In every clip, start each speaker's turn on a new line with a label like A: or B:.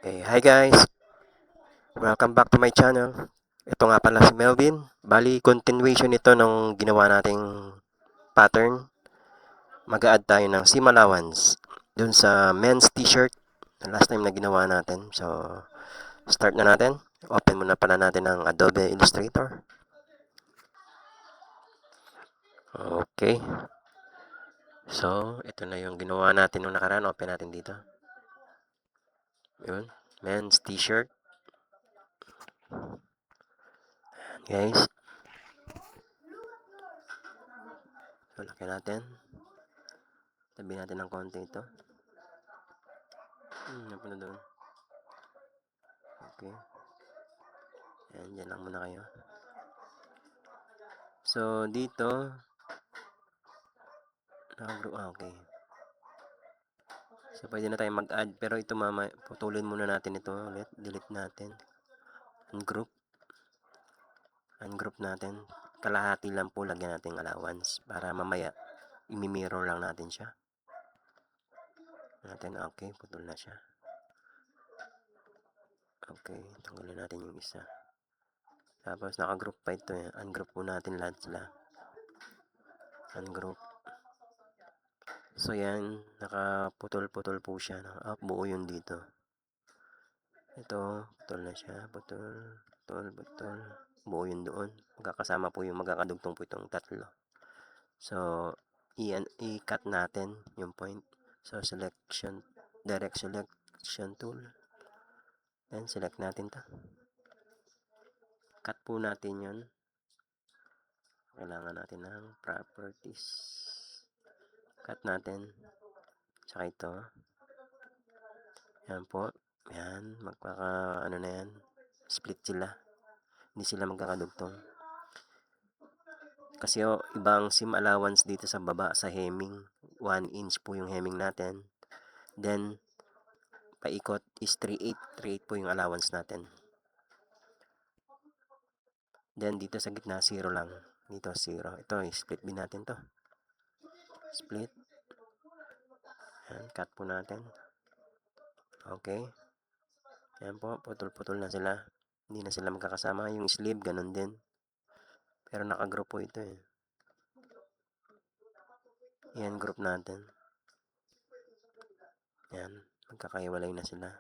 A: Hi guys, welcome back to my channel. Ito nga pala si Melvin. Bali, continuation ito ng ginawa nating pattern. Mag-a-add tayo ng seam allowance dun sa men's t-shirt na last time na ginawa natin. So, start na natin. Open muna pala natin ang Adobe Illustrator. Okay. So, ito na yung ginawa natin nung nakaraan. Open natin dito. Yun. Men's t-shirt. Guys. So, laki natin. Tabi natin ng konti ito. Napunta doon. Okay. Ayan, dyan lang muna kayo. So, dito, okay. So, pwede na tayo mag-add. Pero ito putulin muna natin ito ulit. Delete natin. Ungroup. Ungroup natin. Kalahati lang po lagyan natin allowance. Para mamaya, imi-mirror lang natin siya. Okay, putol na siya. Okay, tanggalin natin yung isa. Tapos, naka-group pa ito. Ungroup po natin lahat sila. Ungroup. So, yan. Nakaputol-putol po siya. Buo yun dito. Ito, putol na siya. Putol. Buo yun doon. Magkakasama po yung magkakadugtong po itong tatlo. So, i-cut natin yung point. So, direct selection tool. Then, select natin to. Cut po natin yun. Kailangan natin ng properties. Cut natin. Saka ito. Yan po. Yan. Ano na yan. Split sila. Hindi sila magkakadugtong. Kasi ibang seam allowance dito sa baba sa hemming. 1 inch po yung hemming natin. Then, paikot is 3/8. 3/8 po yung allowance natin. Then, dito sa gitna, 0 lang. Dito, 0. Ito, split din natin to. Split. Yan, cut po natin. Okay. Yan po, putol-putol na sila. Hindi na sila magkakasama. Yung sleeve, ganun din. Pero naka-group po ito eh. Yan, group natin. Yan, magkakaiwalay na sila.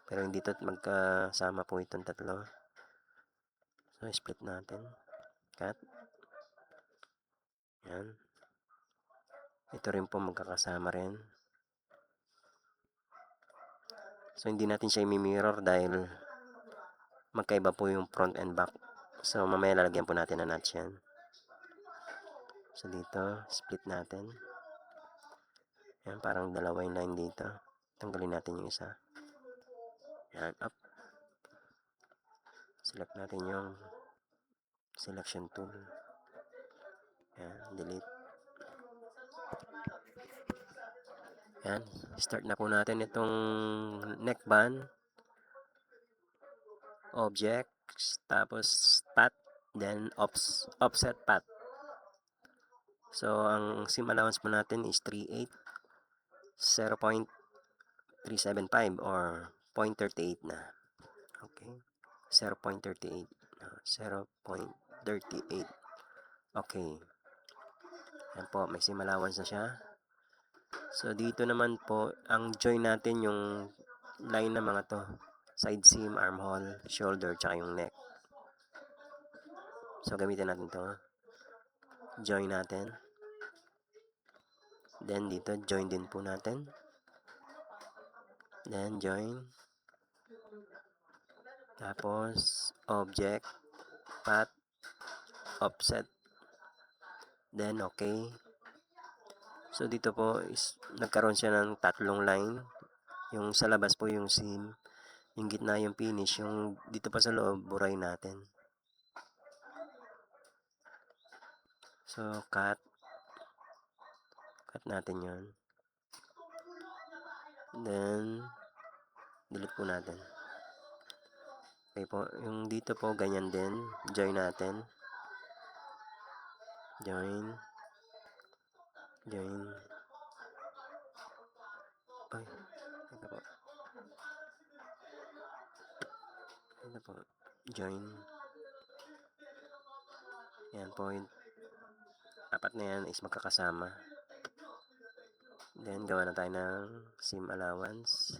A: Pero hindi to magkasama po itong tatlo. So, split natin. Cut. Yan. Ito rin po magkakasama rin. So, hindi natin siya i-mirror dahil magkaiba po yung front and back. So, mamaya lalagyan po natin na notch yan. So, dito, split natin. Yan, parang dalawa yung line dito. Tanggalin natin yung isa. Yan, up. Select natin yung selection tool. Yan, delete. Yan, start na po natin itong neckband. Objects, tapos path, then offset path. So, ang seam allowance po natin is 3/8, 0.375 or 0.38 na. Okay. 0.38. 0.38. Okay. Yan po, may seam allowance na siya. So, dito naman po, ang join natin yung line na mga to. Side seam, armhole, shoulder, tsaka yung neck. So, gamitin natin to. Join natin. Then, dito, join din po natin. Then, join. Tapos, object, path, offset. Then, okay. So, dito po, nagkaroon siya ng tatlong line. Yung sa labas po yung seam. Yung gitna yung finish. Yung dito pa sa loob, buray natin. So, cut. Cut natin yun. Then, delete po natin. Okay po. Yung dito po, ganyan din. Join natin. Join. Ay, ito po. Ito po, join. Yan po, yung apat na yan is magkakasama. Then, gawa na tayo ng SIM allowance.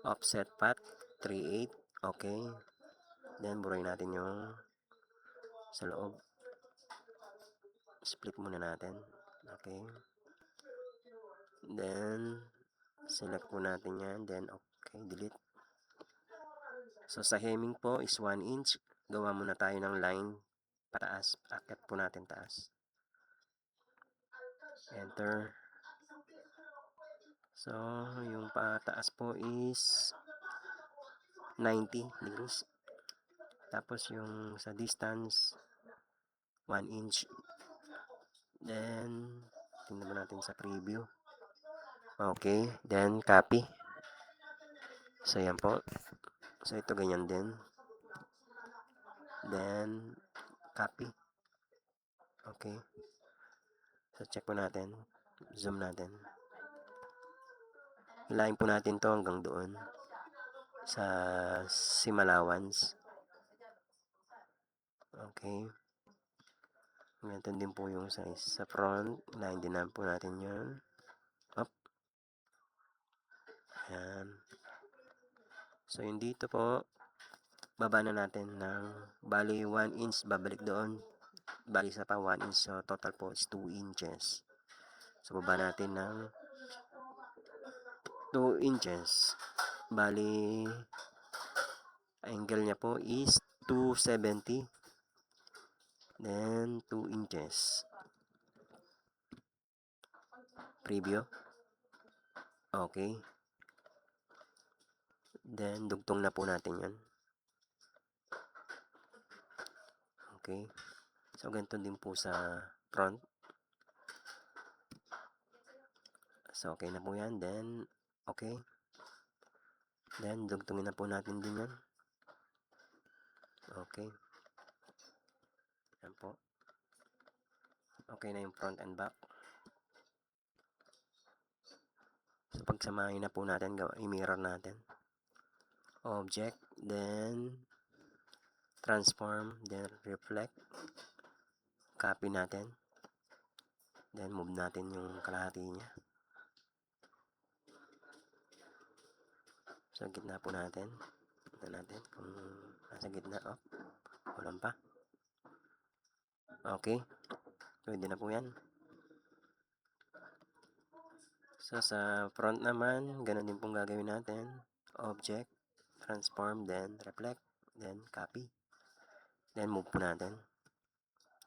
A: Offset path, 38. Okay. Then, burayin natin yung sa loob. Split muna natin. Okay. Then, select po natin yan. Then, okay, delete. So, sa hemming po is 1 inch. Gawa muna tayo ng line pataas. Akit po natin taas. Enter. So, yung pataas po is 90 degrees. Tapos, yung sa distance, 1 inch. Then, tingnan mo natin sa preview. Okay, then copy. So, yan po. So, ito ganyan din. Then, copy. Okay. So, check po natin. Zoom natin. Hilahin po natin to hanggang doon sa SIM allowance. Okay. Ganito din po yung size sa front. Hilahin din naman po natin yan. Up. Ayan. So, yung dito po, baba na natin ng bali 1 inch, babalik doon. Bali sa pa 1 inch, so total po is 2 inches. So, baba natin ng 2 inches. Bali, angle niya po is 270. Then, 2 inches. Preview. Okay. Then, dugtong na po natin yan. Okay. So, ganito din po sa front. So, okay na po yan. Then, okay. Then, dugtungin na po natin din yan. Okay. Yan po. Okay na yung front and back. So, pagsamahin na po natin, i-mirror natin. Object, then transform, then reflect. Copy natin. Then, move natin yung kalahati niya. So, gitna po natin. Tignan natin kung nasa gitna. Oh, walang pa. Okay. Pwede na po yan. So, sa front naman, ganun din pong gagawin natin. Object, transform, then reflect, then copy. Then, move po natin.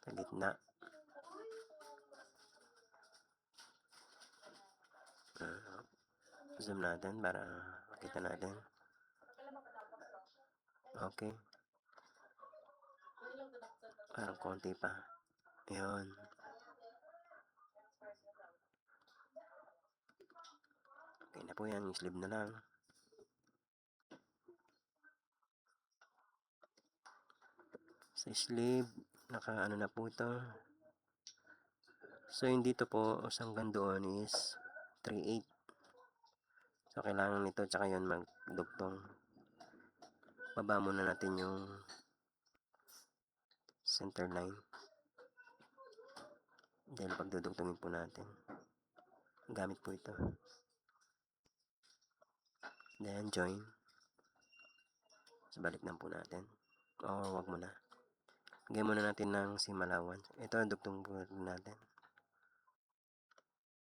A: Sa gitna. Zoom natin para makita natin. Okay. Parang konti pa. Ayun. Okay na po yan. Yung sleeve na lang. Sa sleeve, naka-ano na po ito. So, yung dito po, hanggang doon is 3/8. So, kailangan nito, tsaka yun magdugtong. Baba muna natin yung center line. Dahil pagdudugtongin po natin. Gamit po ito. Then, join. So, balik na po natin. O, wag mo na. Lagyan muna natin ng SIM allowance. Ito, dugtong po natin.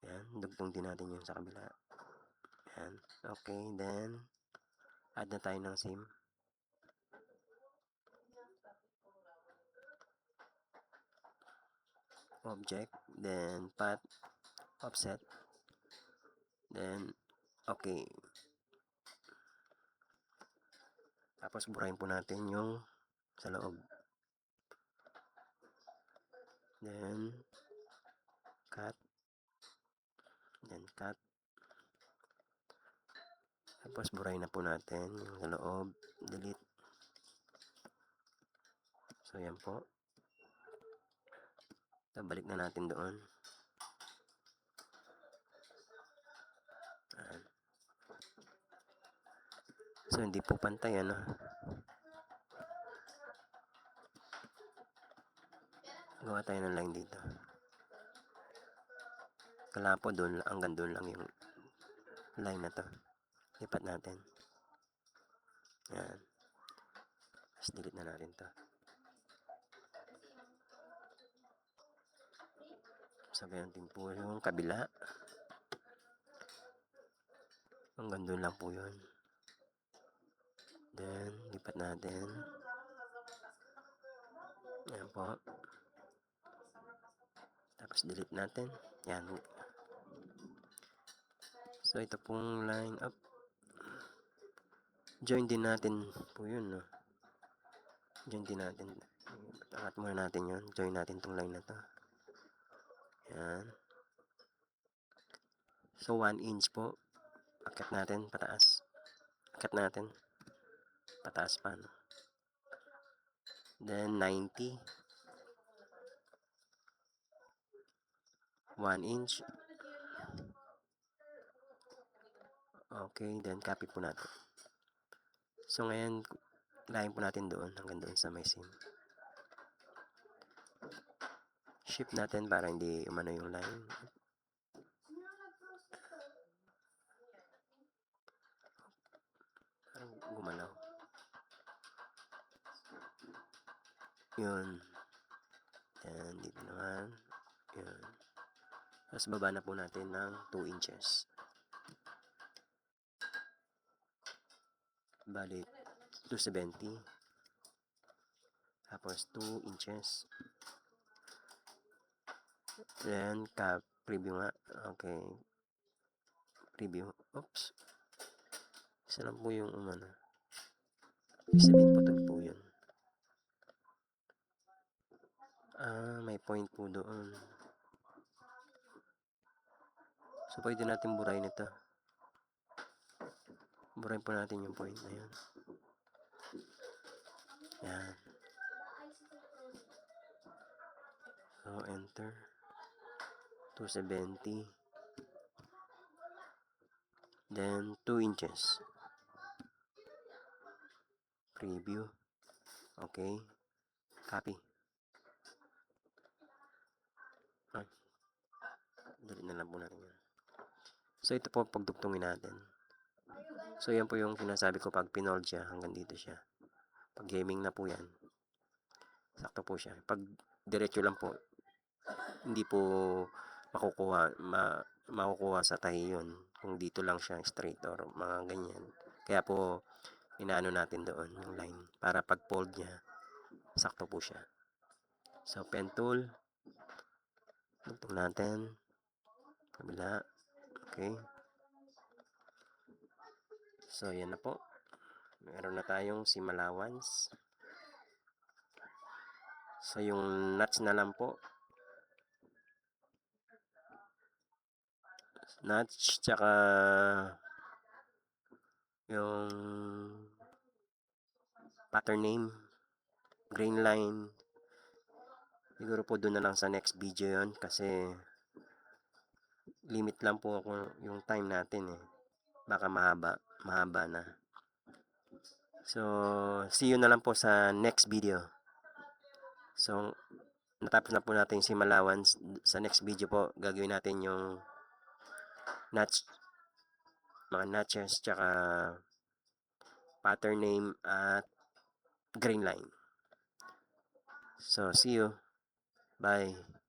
A: Yan, dugtong din natin yung sa kabila. Yan. Okay, then, add na tayo ng SIM. Object, then path, offset, then, okay. Tapos, burahin po natin yung sa loob. Then, cut. Then, cut. Tapos, burahin na po natin yung sa loob. Delete. So, yan po. So, balik na natin doon. Ayan. So, hindi po pantay, ano. Gawa tayo ng line dito. Kailangan po doon, hanggang doon lang yung line na to. Lipat natin. Yan. Tapos delete na natin to. Sabayan din po yung kabila. Hanggang doon lang po yun. Then, lipat natin. Ayan po. Tapos delete natin. Yan. So, ito pong line up. Join din natin po yun, no? Join din natin. Angat muna natin yun. Join natin tong line na to. Yan. So, 1 inch po. Akyat natin, pataas. Akyat natin. Pataas pa, no? Then, 90. 1 inch. Okay, then copy po natin. So, ngayon, layin po natin doon, hanggang doon sa may seam. Shift natin para hindi umano yung line. Parang gumalaw. Yun. Yan, dito naman. Yun. Tapos baba na po natin ng 2 inches. Balik 270. Tapos 2 inches. Then, preview nga. Okay. Preview. Oops. Isa lang po yung umano. Ibig sabihin putol po yun. May point po doon. So, pwede natin burahin ito. Burahin po natin yung point na yun. Yan. So, enter. 270. Then, 2 inches. Preview. Okay. Copy. Dali na lang po natin yan. So, ito po pagdugtungin natin. So, yan po yung sinasabi ko pag pinold siya, hanggang dito siya. Pag gaming na po yan, sakto po siya. Pag diretso lang po, hindi po makukuha sa tahi yun. Kung dito lang siya, straight or mga ganyan. Kaya po, inaano natin doon yung line. Para pag fold niya, sakto po siya. So, pen tool. Dugtong natin. Kabila. Okay. So, yan na po. Meron na tayong seam allowance. So, yung nuts na lang po. Nuts, tsaka yung pattern name, grain line. Siguro po doon na lang sa next video yon kasi limit lang po ako yung time natin eh. Baka mahaba na. So, see you na lang po sa next video. So, natapos na po natin yung seam allowance. Sa next video po, gagawin natin yung nuts, mga notches, tsaka pattern name at grain line. So, see you. Bye.